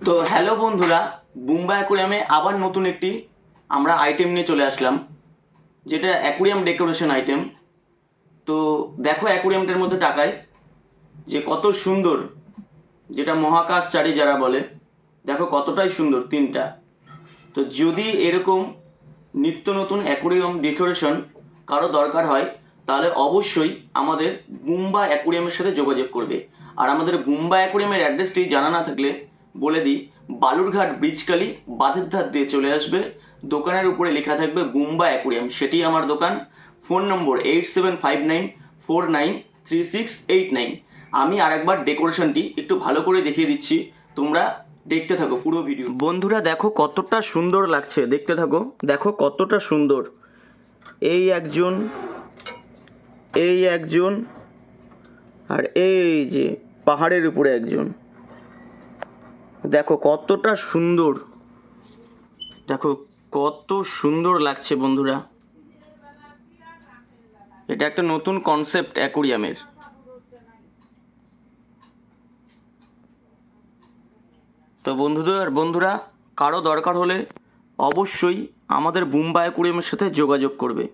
তো হ্যালো বন্ধুরা, বুম্বা অ্যাকুরিয়ামে আবার নতুন একটি আমরা আইটেম নিয়ে চলে আসলাম, যেটা অ্যাকুরিয়াম ডেকোরেশন আইটেম। তো দেখো অ্যাকুরিয়ামটার মধ্যে তাকায় যে কত সুন্দর, যেটা মহাকাশ চারি যারা বলে, দেখো কতটাই সুন্দর তিনটা। তো যদি এরকম নিত্য নতুন অ্যাকুরিয়াম ডেকোরেশন কারো দরকার হয়, তাহলে অবশ্যই আমাদের বুম্বা অ্যাকুরিয়ামের সাথে যোগাযোগ করবে। আর আমাদের বুম্বা অ্যাকুরিয়ামের অ্যাড্রেসটি জানা না থাকলে বলে দিই, বালুরঘাট ব্রিজকালি বাঁধের ধার দিয়ে চলে আসবে, দোকানের উপরে লেখা থাকবে বুম্বা অ্যাকুরিয়াম, সেটি আমার দোকান। ফোন নম্বর 8759493689। আমি আরেকবার ডেকোরেশনটি একটু ভালো করে দেখিয়ে দিচ্ছি, তোমরা দেখতে থাকো পুরো ভিডিও। বন্ধুরা দেখো কতটা সুন্দর লাগছে, দেখতে থাকো, দেখো কতটা সুন্দর। এই একজন, এই একজন, আর এই যে পাহাড়ের উপরে একজন, দেখো কতটা সুন্দর, দেখো কত সুন্দর লাগছে বন্ধুরা। এটা একটা নতুন কনসেপ্ট অ্যাকুরিয়ামের। তো বন্ধুরা কারো দরকার হলে অবশ্যই আমাদের বুম্বা অ্যাকুরিয়ামের সাথে যোগাযোগ করবে।